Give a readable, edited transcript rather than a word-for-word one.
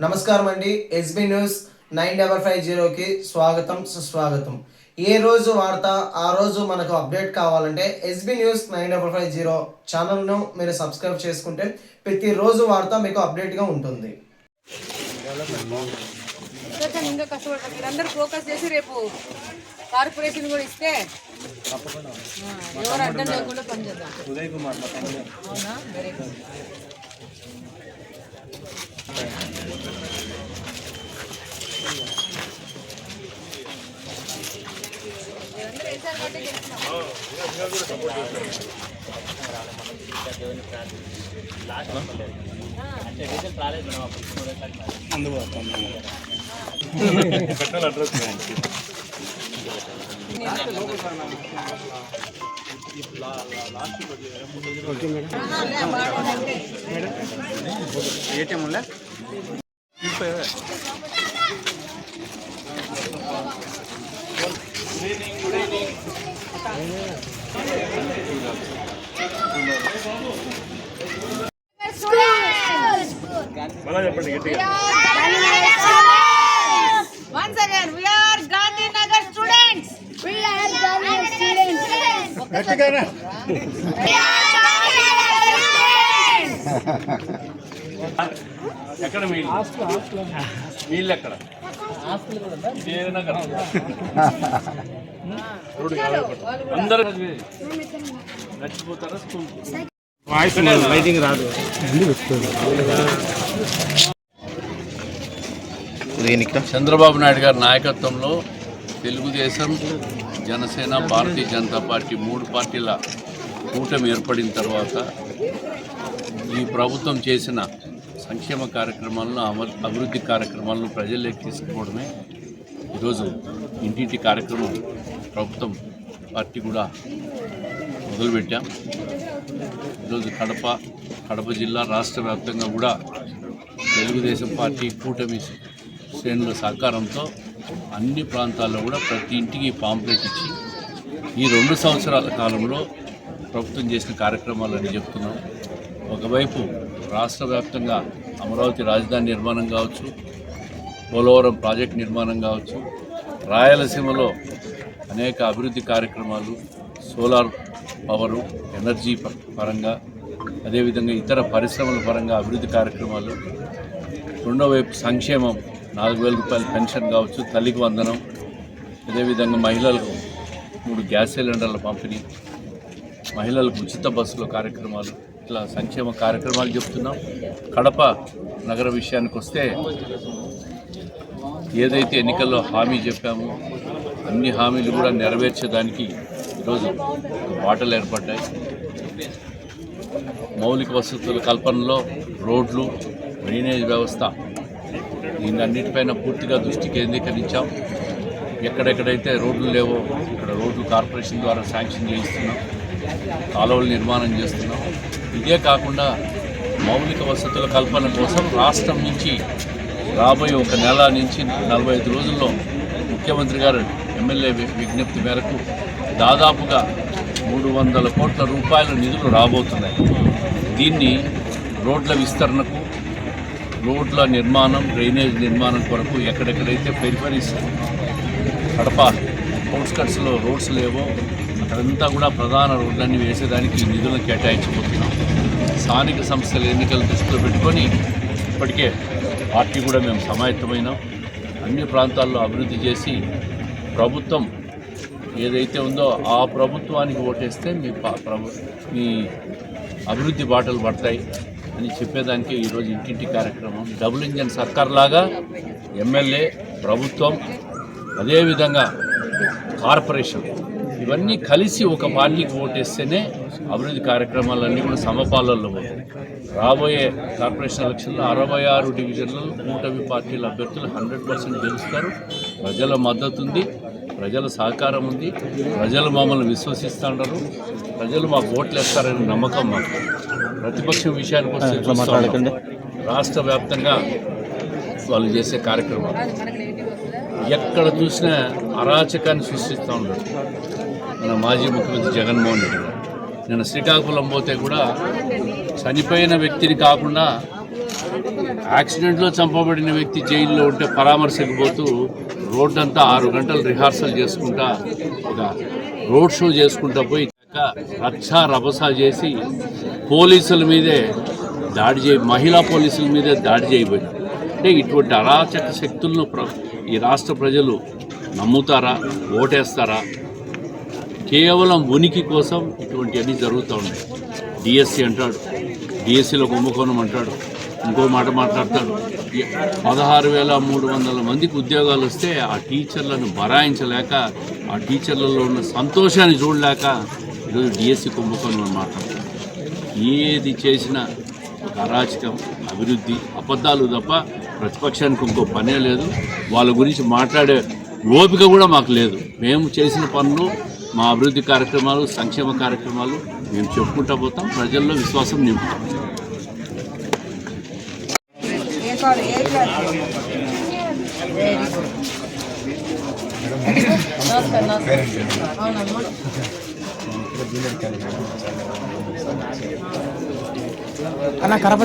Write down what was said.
నమస్కారం అండి. SB news 9550కి స్వాగతం సుస్వాగతం. ఏ రోజు వార్త ఆ రోజు మనకు అప్డేట్ కావాలంటే ఎస్బీ న్యూస్ 9550 ఛానల్ను మీరు సబ్స్క్రైబ్ చేసుకుంటే ప్రతిరోజు వార్త మీకు అప్డేట్గా ఉంటుంది. ఇంకా కష్టపడతారు అందరూ ఫోకస్ చేసి రేపు కార్పొరేషన్ కూడా ఇస్తే ఎవరు అడ్డం లేకుండా పనిచేద్దాం. ఉదయ్ కుమార్ అవునా, very good. Once again, we are Gandhinagar students. We are Gandhinagar students. ఎక్కడ వీళ్ళు ఎక్కడ అందరూ నచ్చిపోతారా స్కూల్ రాదు. చంద్రబాబు నాయుడు గారి నాయకత్వంలో తెలుగుదేశం, జనసేన, భారతీయ జనతా పార్టీ 3 పార్టీల కూటమి ఏర్పడిన తర్వాత ఈ ప్రభుత్వం చేసిన సంక్షేమ కార్యక్రమాలను, అభివృద్ధి కార్యక్రమాలను ప్రజల్లోకి తీసుకుపోవడమే ఈరోజు ఇంటింటి కార్యక్రమం ప్రభుత్వం పార్టీ కూడా మొదలుపెట్టాం. ఈరోజు కడప జిల్లా రాష్ట్ర వ్యాప్తంగా కూడా తెలుగుదేశం పార్టీ కూటమి శ్రేణుల సహకారంతో అన్ని ప్రాంతాల్లో కూడా ప్రతి ఇంటికి పాంప్లెట్ ఇచ్చి ఈ 2 సంవత్సరాల కాలంలో ప్రభుత్వం చేసిన కార్యక్రమాలని చెప్తున్నాం. ఒకవైపు రాష్ట్ర వ్యాప్తంగా అమరావతి రాజధాని నిర్మాణం కావచ్చు, పోలవరం ప్రాజెక్ట్ నిర్మాణం కావచ్చు, రాయలసీమలో అనేక అభివృద్ధి కార్యక్రమాలు, సోలార్ పవరు, ఎనర్జీ పరంగా, అదేవిధంగా ఇతర పరిశ్రమల పరంగా అభివృద్ధి కార్యక్రమాలు, రెండో వైపు సంక్షేమం 4,000 రూపాయల పెన్షన్ కావచ్చు, తల్లికి వందనం, అదేవిధంగా మహిళలకు 3 గ్యాస్ సిలిండర్ల పంపిణీ, మహిళలకు ఉచిత బస్సుల కార్యక్రమాలు, ఇట్లా సంక్షేమ కార్యక్రమాలు చెప్తున్నాం. కడప నగర విషయానికి వస్తే ఏదైతే ఎన్నికల్లో హామీ చెప్పామో అన్ని హామీలు కూడా నెరవేర్చేదానికి ఈరోజు బాటలు ఏర్పడ్డాయి. మౌలిక వసతుల కల్పనలో రోడ్లు, డ్రైనేజ్ వ్యవస్థ, దీన్నన్నిటిపైన పూర్తిగా దృష్టి కేంద్రీకరించాం. ఎక్కడెక్కడైతే రోడ్లు లేవో ఇక్కడ రోడ్లు కార్పొరేషన్ ద్వారా శాంక్షన్ చేయిస్తున్నాం, కాలువలు నిర్మాణం చేస్తున్నాం. ఇదే కాకుండా మౌలిక వసతుల కల్పన కోసం రాష్ట్రం నుంచి రాబోయే 1 నెల నుంచి 45 రోజుల్లో ముఖ్యమంత్రి గారు ఎమ్మెల్యే విజ్ఞప్తి మేరకు దాదాపుగా 300 కోట్ల రూపాయల నిధులు రాబోతున్నాయి. దీన్ని రోడ్ల విస్తరణకు, రోడ్ల నిర్మాణం, డ్రైనేజ్ నిర్మాణం కొరకు ఎక్కడెక్కడైతే పెరిఫరీస్ కడప అవుట్స్కట్స్లో రోడ్స్ లేవో అక్కడంతా కూడా ప్రధాన రోడ్లన్నీ వేసేదానికి నిధులను కేటాయించబోతున్నాం. స్థానిక సంస్థల ఎన్నికలు దృష్టిలో పెట్టుకొని ఇప్పటికే పార్టీ కూడా మేము సమాయత్తమైనాం. అన్ని ప్రాంతాల్లో అభివృద్ధి చేసి ప్రభుత్వం ఏదైతే ఉందో ఆ ప్రభుత్వానికి ఓటేస్తే మీ అభివృద్ధి బాటలు పడతాయి అని చెప్పేదానికి ఈరోజు ఇంటింటి కార్యక్రమం. డబుల్ ఇంజన్ సర్కార్ లాగా ఎమ్మెల్యే, ప్రభుత్వం, అదేవిధంగా కార్పొరేషన్ ఇవన్నీ కలిసి ఒక పార్టీకి ఓటేస్తేనే అభివృద్ధి కార్యక్రమాలన్నీ కూడా సమపాలనలో పోతాయి. రాబోయే కార్పొరేషన్ ఎలక్షన్లో 66 డివిజన్లలో కూటమి పార్టీల అభ్యర్థులు 100% గెలుస్తారు. ప్రజల మద్దతు ఉంది, ప్రజల సహకారం ఉంది, ప్రజలు మమ్మల్ని విశ్వసిస్తున్నారు, ప్రజలు మాకు ఓట్లు వేస్తారనే నమ్మకం మాకు. ప్రతిపక్షం విషయానికి వస్తే రాష్ట్ర వ్యాప్తంగా వాళ్ళు చేసే కార్యక్రమాలు ఎక్కడ చూసినా అరాచకాన్ని సృష్టిస్తూ ఉన్నారు. మన మాజీ ముఖ్యమంత్రి జగన్మోహన్ రెడ్డి గారు నిన్న శ్రీకాకుళం పోతే కూడా చనిపోయిన వ్యక్తిని కాకుండా యాక్సిడెంట్లో చంపబడిన వ్యక్తి జైల్లో ఉంటే పరామర్శకు పోతూ రోడ్డంతా 6 గంటలు రిహార్సల్ చేసుకుంటా ఒక రోడ్ షో చేసుకుంటా పోయి రచ్చా రభసా చేసి పోలీసుల మీదే దాడి మహిళా పోలీసుల మీదే దాడి చేయబోయింది. అంటే ఇటువంటి అరాచక శక్తులను ఈ రాష్ట్ర ప్రజలు నమ్ముతారా, ఓటేస్తారా? కేవలం ఉనికి కోసం ఇటువంటివన్నీ జరుగుతూ ఉన్నాయి. డిఎస్సి అంటాడు, డిఎస్సిలో కుంభకోణం అంటాడు, ఇంకో మాట మాట్లాడతాడు. 16,300 మందికి ఉద్యోగాలు వస్తే ఆ టీచర్లను బరాయించలేక, ఆ టీచర్లలో ఉన్న సంతోషాన్ని చూడలేక ఈరోజు డిఎస్సి కుంభకోణం అని మాట్లాడతాడు. ఏది చేసినా ఒక అరాచకం, అభివృద్ధి, అబద్ధాలు తప్ప ప్రతిపక్షానికి ఇంకో పనే లేదు. వాళ్ళ గురించి మాట్లాడే ఓపిక కూడా మాకు లేదు. మేము చేసిన పనులు, మా అభివృద్ధి కార్యక్రమాలు, సంక్షేమ కార్యక్రమాలు మేము చెప్పుకుంటూ పోతాం, ప్రజల్లో విశ్వాసం నింపుతాం. అలా కరప